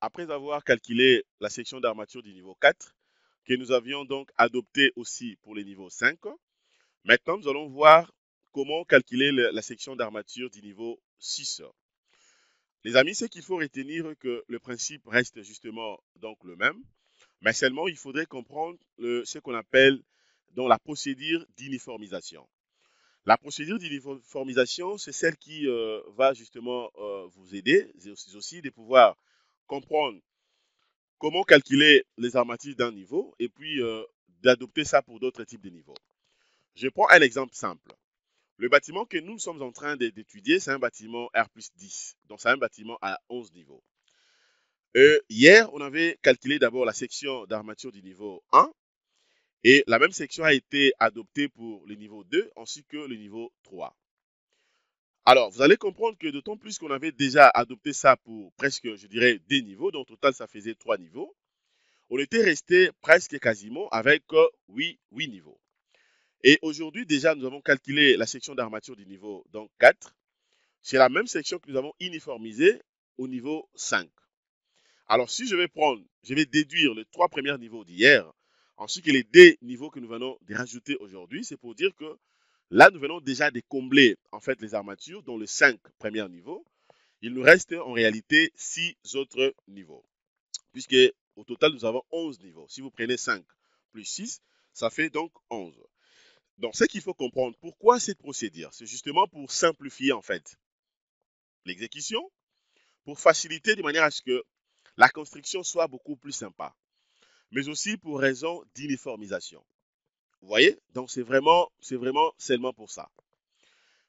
après avoir calculé la section d'armature du niveau 4, que nous avions donc adopté aussi pour le niveau 5, maintenant nous allons voir comment calculer la section d'armature du niveau 6. Les amis, c'est qu'il faut retenir que le principe reste justement donc le même, mais seulement il faudrait comprendre ce qu'on appelle dans la procédure d'uniformisation. La procédure d'uniformisation, c'est celle qui va justement vous aider aussi de pouvoir comprendre comment calculer les armatures d'un niveau et puis d'adopter ça pour d'autres types de niveaux. Je prends un exemple simple. Le bâtiment que nous sommes en train d'étudier, c'est un bâtiment R+10. Donc, c'est un bâtiment à 11 niveaux. Hier, on avait calculé d'abord la section d'armature du niveau 1 et la même section a été adoptée pour le niveau 2 ainsi que le niveau 3. Alors, vous allez comprendre que d'autant plus qu'on avait déjà adopté ça pour presque, je dirais, 2 niveaux, donc au total, ça faisait 3 niveaux. On était resté presque quasiment avec 8 niveaux. Et aujourd'hui, déjà, nous avons calculé la section d'armature du niveau donc 4. C'est la même section que nous avons uniformisée au niveau 5. Alors, si je vais déduire les 3 premiers niveaux d'hier, ensuite que les 2 niveaux que nous venons de rajouter aujourd'hui, c'est pour dire que là, nous venons déjà de combler en fait les armatures dans les 5 premiers niveaux. Il nous reste en réalité 6 autres niveaux, puisque au total, nous avons 11 niveaux. Si vous prenez 5 plus 6, ça fait donc 11. Donc, ce qu'il faut comprendre, pourquoi cette procédure? C'est justement pour simplifier en fait l'exécution, pour faciliter de manière à ce que la construction soit beaucoup plus sympa, mais aussi pour raison d'uniformisation. Vous voyez? Donc, c'est vraiment seulement pour ça.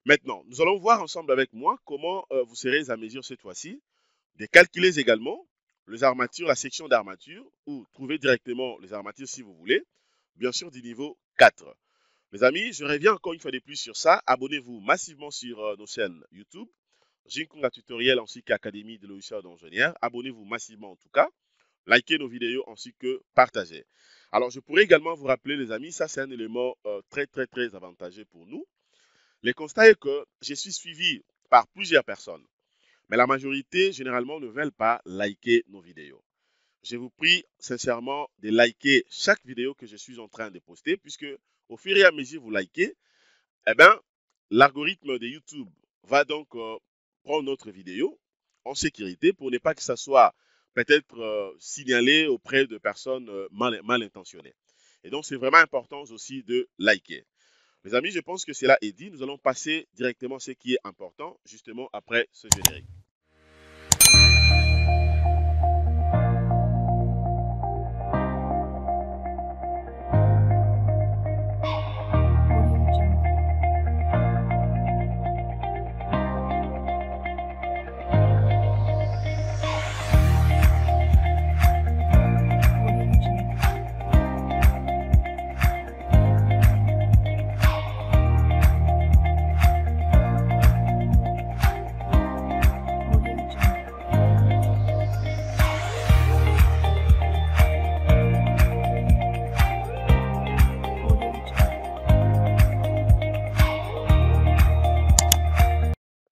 Maintenant, nous allons voir ensemble avec moi comment vous serez à mesure cette fois-ci de calculer également les armatures, la section d'armature, ou trouver directement les armatures si vous voulez, bien sûr du niveau 4. Mes amis, je reviens encore une fois de plus sur ça. Abonnez-vous massivement sur nos chaînes YouTube, Jinkunga Tutoriel ainsi qu'Académie de logiciels d'ingénieurs. Abonnez-vous massivement en tout cas. Likez nos vidéos ainsi que partagez. Alors, je pourrais également vous rappeler, les amis, ça c'est un élément très avantageux pour nous. Le constat est que je suis suivi par plusieurs personnes, mais la majorité, généralement, ne veulent pas liker nos vidéos. Je vous prie sincèrement de liker chaque vidéo que je suis en train de poster, puisque au fur et à mesure que vous likez, eh bien, l'algorithme de YouTube va donc prendre notre vidéo en sécurité pour ne pas que ça soit peut-être signalé auprès de personnes mal intentionnées. Et donc, c'est vraiment important aussi de liker. Mes amis, je pense que cela est dit. Nous allons passer directement à ce qui est important, justement après ce générique.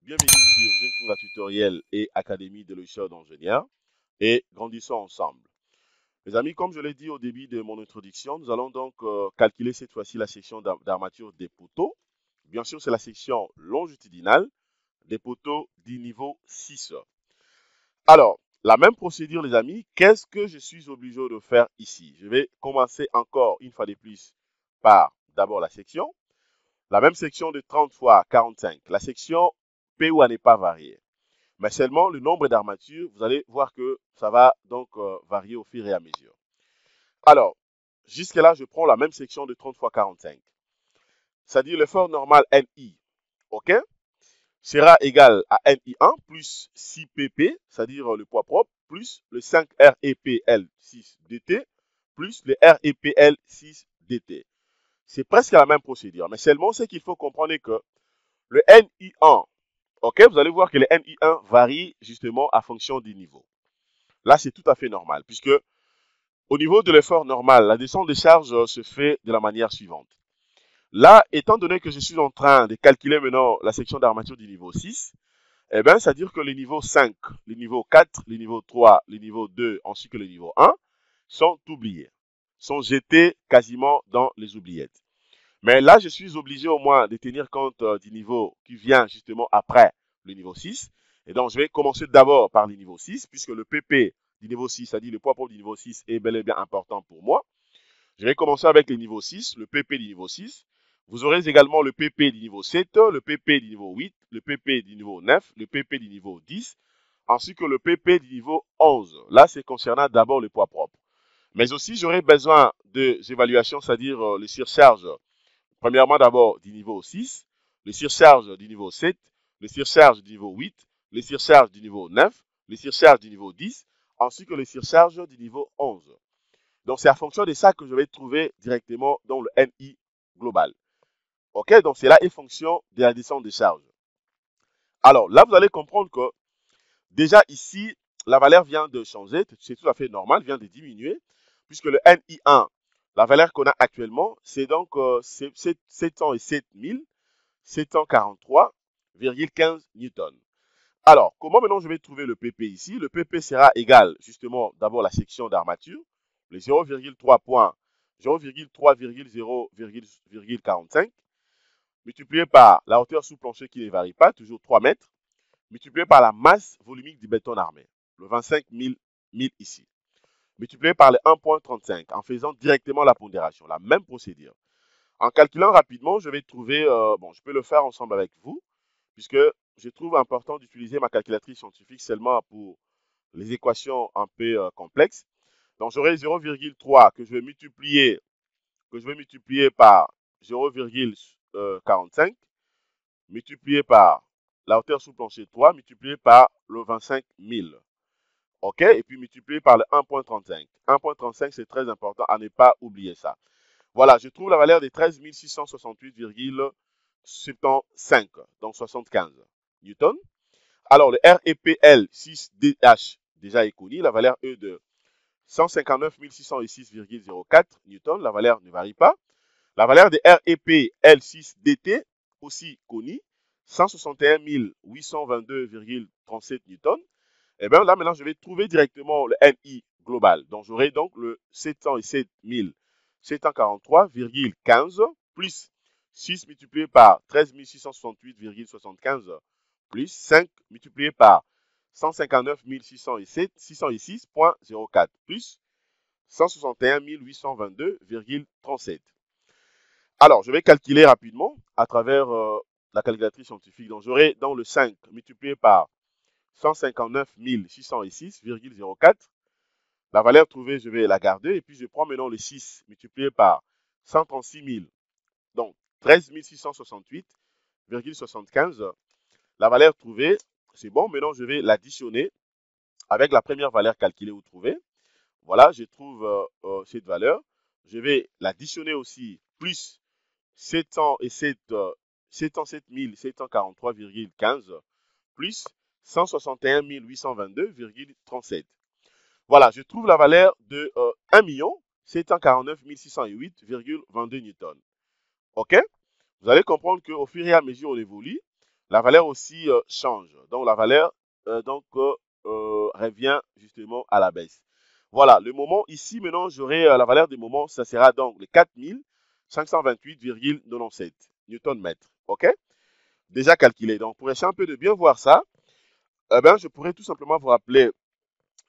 Bienvenue sur Jinkunga Tutoriel et Académie de logiciels d'ingénieurs et grandissons ensemble. Les amis, comme je l'ai dit au début de mon introduction, nous allons donc calculer cette fois-ci la section d'armature des poteaux. Bien sûr, c'est la section longitudinale des poteaux du niveau 6. Alors, la même procédure, les amis, qu'est-ce que je suis obligé de faire ici? Je vais commencer encore une fois de plus par d'abord la section. La même section de 30 fois 45. La section POA n'est pas variée. Mais seulement le nombre d'armatures, vous allez voir que ça va donc varier au fur et à mesure. Alors, jusque-là, je prends la même section de 30 fois 45. C'est-à-dire l'effort normal NI, OK, sera égal à NI1 plus 6PP, c'est-à-dire le poids propre, plus le 5REPL6DT, plus le REPL6DT. C'est presque la même procédure, mais seulement ce qu'il faut comprendre est que le NI1, ok, vous allez voir que le NI1 varie justement à fonction du niveau. Là, c'est tout à fait normal, puisque au niveau de l'effort normal, la descente des charges se fait de la manière suivante. Là, étant donné que je suis en train de calculer maintenant la section d'armature du niveau 6, Eh bien, c'est-à-dire que les niveaux 5, les niveaux 4, les niveaux 3, les niveaux 2, ainsi que le niveau 1 sont oubliés, sont jetés quasiment dans les oubliettes. Mais là, je suis obligé au moins de tenir compte du niveau qui vient justement après le niveau 6. Et donc, je vais commencer d'abord par le niveau 6, puisque le PP du niveau 6, c'est-à-dire le poids propre du niveau 6, est bel et bien important pour moi. Je vais commencer avec le niveau 6, le PP du niveau 6. Vous aurez également le PP du niveau 7, le PP du niveau 8, le PP du niveau 9, le PP du niveau 10, ainsi que le PP du niveau 11. Là, c'est concernant d'abord le poids propre. Mais aussi, j'aurai besoin des évaluations, c'est-à-dire les surcharges. Premièrement, d'abord, du niveau 6, les surcharges du niveau 7, les surcharges du niveau 8, les surcharges du niveau 9, les surcharges du niveau 10, ainsi que les surcharges du niveau 11. Donc, c'est à fonction de ça que je vais trouver directement dans le NI global. OK? Donc, c'est là une fonction de la descente des charges. Alors, là, vous allez comprendre que déjà ici, la valeur vient de changer. C'est tout à fait normal, vient de diminuer, puisque le NI1, la valeur qu'on a actuellement, c'est donc 707 743,15 newtons. Alors, comment maintenant je vais trouver le PP ici? Le PP sera égal justement d'abord la section d'armature, le 0,3.0,0,45 multiplié par la hauteur sous plancher qui ne varie pas, toujours 3 mètres, multiplié par la masse volumique du béton armé, le 25 000 ici, multiplié par le 1,35 en faisant directement la pondération, la même procédure. En calculant rapidement, je vais trouver, je peux le faire ensemble avec vous, puisque je trouve important d'utiliser ma calculatrice scientifique seulement pour les équations un peu complexes. Donc, j'aurai 0,3 que je vais multiplier par 0,45, multiplié par la hauteur sous plancher 3, multiplié par le 25 000. OK? Et puis multiplié par le 1,35. 1,35, c'est très important à ne pas oublier ça. Voilà, je trouve la valeur de 13 668,75, donc 75 newtons. Alors, le REPL 6DH déjà est connu, la valeur E de 159 606,04 newtons, la valeur ne varie pas. La valeur de REP L6DT aussi connue, 161 822,37 newtons. Et bien là, maintenant, je vais trouver directement le NI global. Donc, j'aurai donc le 707 743,15 plus 6 multiplié par 13 668,75 plus 5 multiplié par 159 606,04 plus 161 822,37. Alors, je vais calculer rapidement à travers la calculatrice scientifique. Donc, j'aurai dans le 5 multiplié par 159 606,04. La valeur trouvée, je vais la garder. Et puis, je prends maintenant le 6 multiplié par 136 000. Donc, 13 668,75. La valeur trouvée, c'est bon. Maintenant, je vais l'additionner avec la première valeur calculée ou trouvée. Voilà, je trouve cette valeur. Je vais l'additionner aussi plus 707 743,15 plus 161 822,37. Voilà, je trouve la valeur de 1 749 608,22 newtons. OK? Vous allez comprendre qu'au fur et à mesure où on évolue, la valeur aussi change. Donc, la valeur revient justement à la baisse. Voilà, le moment ici, maintenant, j'aurai la valeur du moment, ça sera donc le 4528,97 newton-mètre. OK? Déjà calculé. Donc, pour essayer un peu de bien voir ça, je pourrais tout simplement vous rappeler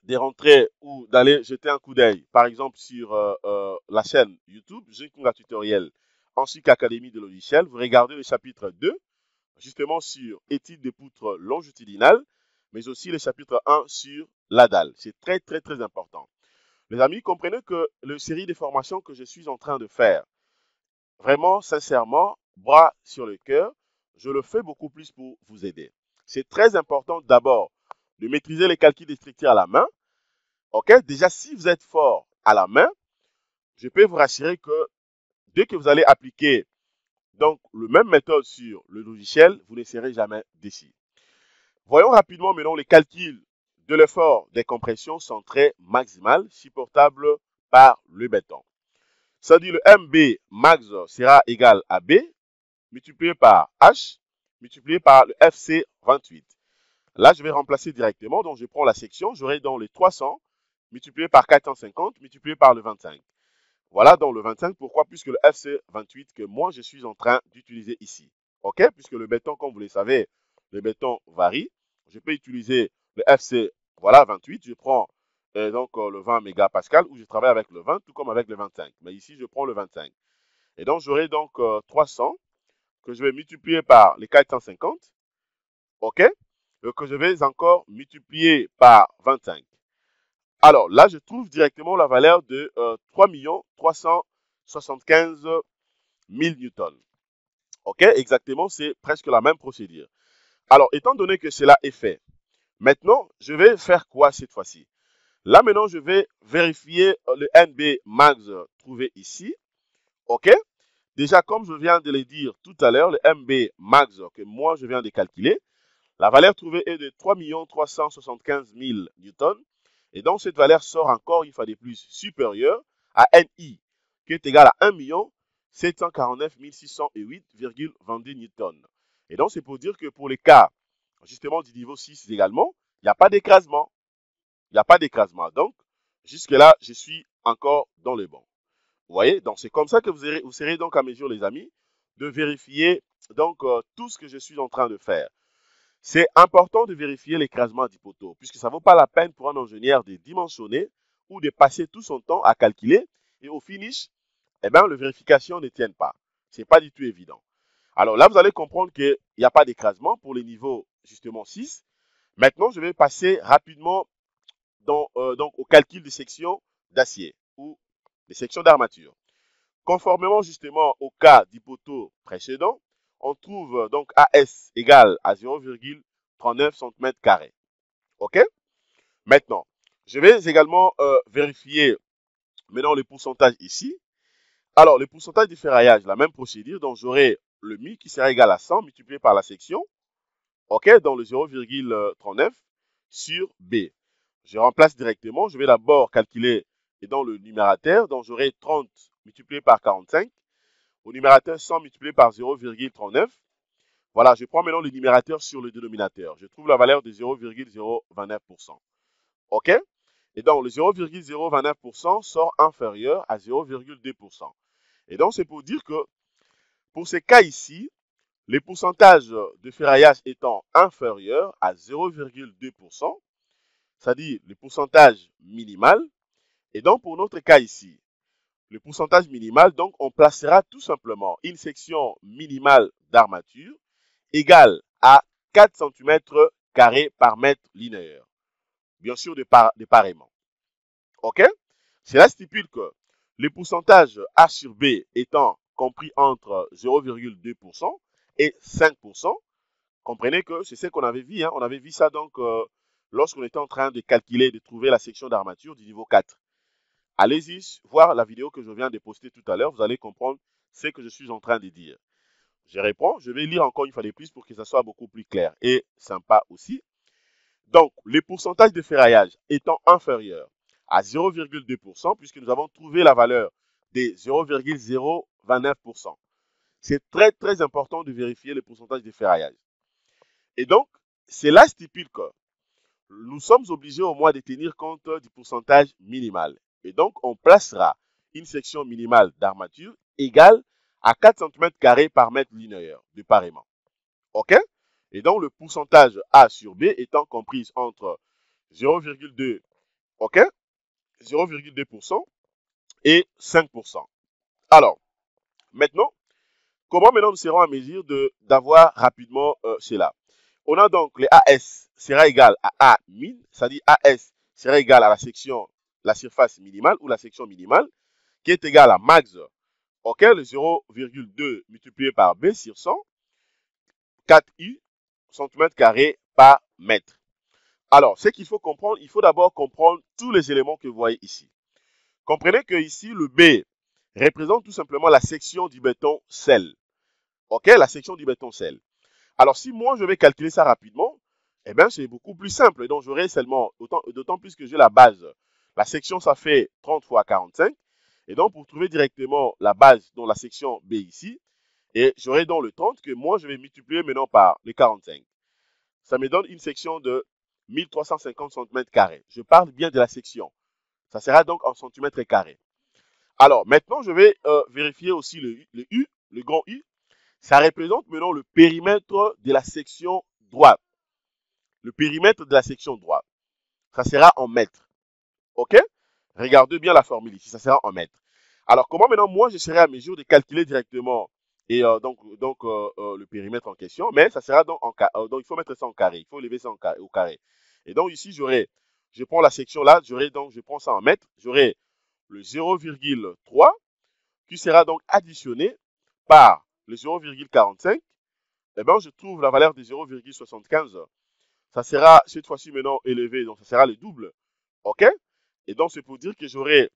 de rentrer ou d'aller jeter un coup d'œil, par exemple, sur la chaîne YouTube, Jinkunga Tutoriel, ainsi qu'Académie de logiciels. Vous regardez le chapitre 2, justement sur études des poutres longitudinales, mais aussi le chapitre 1 sur la dalle. C'est très, très, très important. Les amis, comprenez que la série de formations que je suis en train de faire, vraiment, sincèrement, bras sur le cœur, je le fais beaucoup plus pour vous aider. C'est très important d'abord de maîtriser les calculs de structure à la main. OK? Déjà, si vous êtes fort à la main, je peux vous rassurer que dès que vous allez appliquer donc le même méthode sur le logiciel, vous ne serez jamais déçu. Voyons rapidement maintenant les calculs de l'effort des compressions centrées maximales supportables par le béton. Ça dit le MB max sera égal à B multiplié par H multiplié par le FC 28. Là, je vais remplacer directement. Donc, je prends la section. J'aurai dans les 300 multiplié par 450 multiplié par le 25. Voilà donc le 25. Pourquoi? Puisque le FC 28 que moi, je suis en train d'utiliser ici. OK? Puisque le béton, comme vous le savez, le béton varie. Je peux utiliser le FC, voilà, 28. Je prends le 20 mégapascal où je travaille avec le 20, tout comme avec le 25. Mais ici, je prends le 25. Et donc, j'aurai donc 300 que je vais multiplier par les 450. OK? Et que je vais encore multiplier par 25. Alors là, je trouve directement la valeur de 3 375 000 newtons. OK? Exactement, c'est presque la même procédure. Alors, étant donné que cela est fait, maintenant, je vais faire quoi cette fois-ci? Là, maintenant, je vais vérifier le NB max trouvé ici. OK? Déjà, comme je viens de le dire tout à l'heure, le MB max que moi, je viens de calculer, la valeur trouvée est de 3 375 000 newtons. Et donc, cette valeur sort encore une fois de plus supérieure à NI, qui est égal à 1 749 608,22 newtons. Et donc, c'est pour dire que pour les cas, justement, du niveau 6 également, il n'y a pas d'écrasement. Il n'y a pas d'écrasement. Donc, jusque-là, je suis encore dans le bon. Vous voyez? Donc, c'est comme ça que vous serez donc à mesure, les amis, de vérifier donc tout ce que je suis en train de faire. C'est important de vérifier l'écrasement du poteau, puisque ça ne vaut pas la peine pour un ingénieur de dimensionner ou de passer tout son temps à calculer et au finish, eh bien, les vérifications ne tiennent pas. Ce n'est pas du tout évident. Alors là, vous allez comprendre qu'il n'y a pas d'écrasement pour les niveaux justement 6. Maintenant, je vais passer rapidement donc, au calcul des sections d'acier ou des sections d'armature. Conformément justement au cas du poteau précédent, on trouve donc AS égale à 0,39 cm². OK? Maintenant, je vais également vérifier maintenant le pourcentage ici. Alors, le pourcentage de ferraillage, la même procédure, donc j'aurai le mi qui sera égal à 100 multiplié par la section, OK, dans le 0,39 sur B. Je remplace directement, je vais d'abord calculer dans le numérateur, donc j'aurai 30 multiplié par 45. Au numérateur, 100 multiplié par 0,39. Voilà, je prends maintenant le numérateur sur le dénominateur. Je trouve la valeur de 0,029%. OK? Et donc, le 0,029% sort inférieur à 0,2%. Et donc, c'est pour dire que pour ces cas ici, les pourcentages de ferraillage étant inférieurs à 0,2%, c'est-à-dire le pourcentage minimal, et donc pour notre cas ici, le pourcentage minimal, donc on placera tout simplement une section minimale d'armature égale à 4 cm² par mètre linéaire. Bien sûr, de pareillement. OK? Cela stipule que le pourcentage A sur B étant compris entre 0,2% et 5%, comprenez que c'est ce qu'on avait vu. Hein? On avait vu ça donc lorsqu'on était en train de calculer, de trouver la section d'armature du niveau 4. Allez-y voir la vidéo que je viens de poster tout à l'heure. Vous allez comprendre ce que je suis en train de dire. Je réponds. Je vais lire encore une fois de plus pour que ça soit beaucoup plus clair et sympa aussi. Donc, le pourcentage de ferraillage étant inférieur à 0,2%, puisque nous avons trouvé la valeur de 0,029%. C'est très, très important de vérifier le pourcentage de ferraillage. Et donc, cela stipule que nous sommes obligés au moins de tenir compte du pourcentage minimal. Et donc, on placera une section minimale d'armature égale à 4 cm² par mètre linéaire, de pareillement. OK? Et donc, le pourcentage A sur B étant compris entre 0,2, OK? 0,2% et 5%. Alors, maintenant, comment maintenant nous serons en mesure d'avoir rapidement cela? On a donc les AS sera égal à A min, c'est-à-dire AS sera égal à la surface minimale ou la section minimale, qui est égale à max, ok, le 0,2 multiplié par B sur 100, 4U cm² par mètre. Alors, ce qu'il faut comprendre, il faut d'abord comprendre tous les éléments que vous voyez ici. Comprenez que ici, le B représente tout simplement la section du béton sel. Ok, la section du béton sel. Alors, si moi, je vais calculer ça rapidement, eh bien, c'est beaucoup plus simple. Donc, j'aurai seulement, d'autant plus que j'ai la base. La section, ça fait 30 fois 45. Et donc, pour trouver directement la base dans la section B ici, et j'aurai donc le 30 que moi, je vais multiplier maintenant par les 45. ça me donne une section de 1350 cm². Je parle bien de la section. Ça sera donc en centimètres carrés. Alors, maintenant, je vais vérifier aussi le U, le grand U. Ça représente maintenant le périmètre de la section droite. Le périmètre de la section droite. Ça sera en mètres. OK? Regardez bien la formule ici, ça sera en mètres. Alors, comment maintenant, moi, je serai à mesure de calculer directement et le périmètre en question, mais ça sera donc en carré. Donc, il faut mettre ça en carré. Il faut lever ça au carré. Et donc, ici, je prends la section là, je prends ça en mètres, j'aurai le 0,3 qui sera donc additionné par le 0,45. Eh bien, je trouve la valeur de 0,75. Ça sera cette fois-ci maintenant élevé, donc ça sera le double. OK? Et donc, c'est pour dire que j'aurai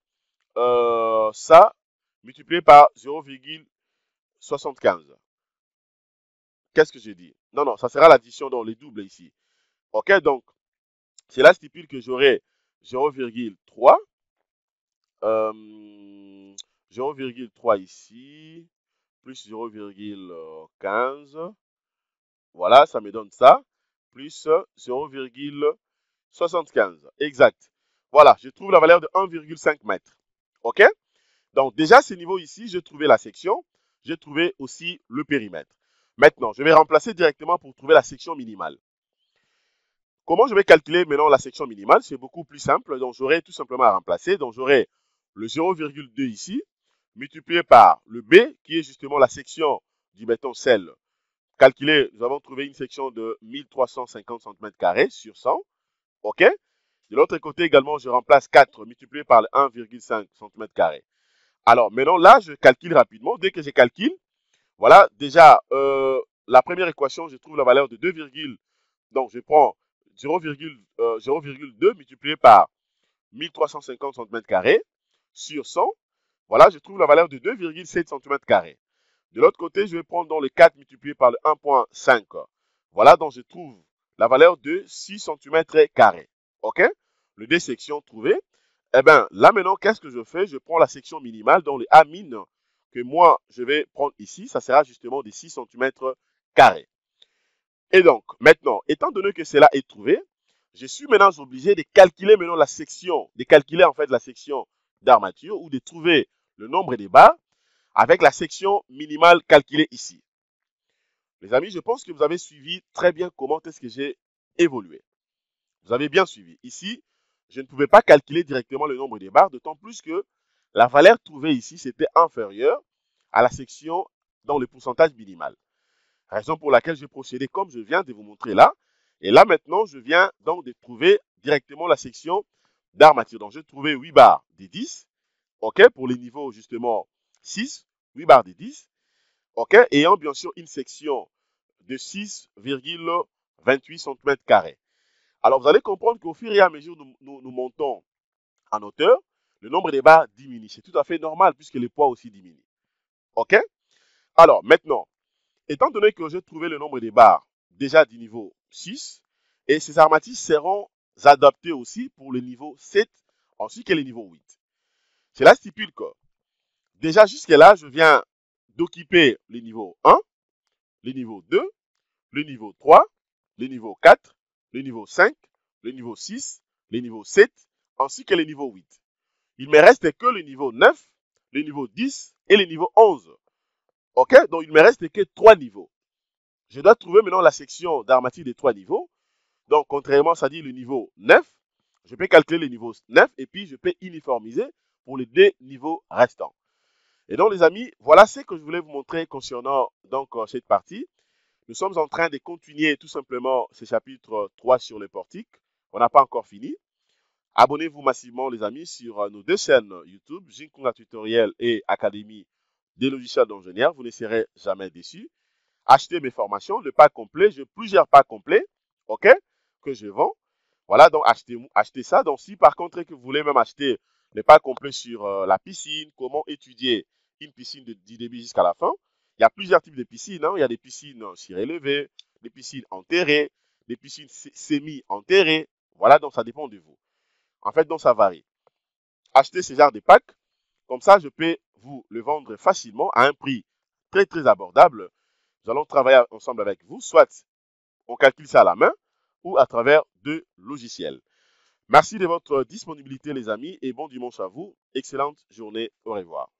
ça multiplié par 0,75. Qu'est-ce que j'ai dit? Non, non, ça sera l'addition dans les doubles ici. OK, donc, cela stipule que j'aurai 0,3. 0,3 ici, plus 0,15. Voilà, ça me donne ça. Plus 0,75. Exact. Voilà, je trouve la valeur de 1,5 mètres. OK? Donc, déjà, ce niveau ici, j'ai trouvé la section. J'ai trouvé aussi le périmètre. Maintenant, je vais remplacer directement pour trouver la section minimale. Comment je vais calculer maintenant la section minimale? C'est beaucoup plus simple. Donc, j'aurai tout simplement à remplacer. Donc, j'aurai le 0,2 ici, multiplié par le B, qui est justement la section du béton sel. Calculé, nous avons trouvé une section de 1350 cm² sur 100. OK? De l'autre côté également, je remplace 4 multiplié par le 1,5 cm². Alors, maintenant, là, je calcule rapidement. Dès que je calcule, voilà, déjà, la première équation, je trouve la valeur de 2, donc je prends 0,2 multiplié par 1350 cm² sur 100. Voilà, je trouve la valeur de 2,7 cm². De l'autre côté, je vais prendre donc le 4 multiplié par le 1,5. Voilà, donc je trouve la valeur de 6 cm². OK? Le D section trouvé. Eh bien, là maintenant, qu'est-ce que je fais? Je prends la section minimale, donc le A min que moi, je vais prendre ici. Ça sera justement de 6 cm². Et donc, maintenant, étant donné que cela est trouvé, je suis maintenant obligé de calculer maintenant la section, de calculer en fait la section d'armature ou de trouver le nombre des barres avec la section minimale calculée ici. Les amis, je pense que vous avez suivi très bien comment est-ce que j'ai évolué. Vous avez bien suivi. Ici, je ne pouvais pas calculer directement le nombre des barres, d'autant plus que la valeur trouvée ici, c'était inférieur à la section dans le pourcentage minimal. Raison pour laquelle j'ai procédé comme je viens de vous montrer là. Et là, maintenant, je viens donc de trouver directement la section d'armature. Donc, j'ai trouvé 8 barres des 10. OK, pour les niveaux justement 6, 8 barres des 10. OK, ayant bien sûr une section de 6,28 cm². Alors, vous allez comprendre qu'au fur et à mesure nous montons en hauteur, le nombre de barres diminue. C'est tout à fait normal puisque les poids aussi diminuent. OK? Alors, maintenant, étant donné que j'ai trouvé le nombre de barres déjà du niveau 6, et ces armatures seront adaptées aussi pour le niveau 7 ainsi que le niveau 8. Cela stipule que déjà jusque-là, je viens d'occuper le niveau 1, le niveau 2, le niveau 3, le niveau 4, le niveau 5, le niveau 6, le niveau 7, ainsi que le niveau 8. Il ne me reste que le niveau 9, le niveau 10 et le niveau 11. OK? Donc, il ne me reste que 3 niveaux. Je dois trouver maintenant la section d'armature des 3 niveaux. Donc, contrairement, ça dit le niveau 9, je peux calculer le niveau 9 et puis je peux uniformiser pour les 2 niveaux restants. Et donc, les amis, voilà ce que je voulais vous montrer concernant donc, cette partie. Nous sommes en train de continuer tout simplement ce chapitre 3 sur les portiques. On n'a pas encore fini. Abonnez-vous massivement, les amis, sur nos 2 chaînes YouTube, Jinkunga Tutoriel et Académie des logiciels d'ingénieurs. Vous ne serez jamais déçus. Achetez mes formations, le pack complet. J'ai plusieurs packs complets, OK, que je vends. Voilà, donc achetez ça. Donc, si par contre que vous voulez même acheter le pack complet sur la piscine, comment étudier une piscine du début jusqu'à la fin, il y a plusieurs types de piscines. Hein. Il y a des piscines surélevées, des piscines enterrées, des piscines semi-enterrées. Voilà, donc ça dépend de vous. En fait, donc ça varie. Achetez ce genre de pack. Comme ça, je peux vous le vendre facilement à un prix très, très abordable. Nous allons travailler ensemble avec vous. Soit on calcule ça à la main, ou à travers de logiciels. Merci de votre disponibilité les amis et bon dimanche à vous. Excellente journée. Au revoir.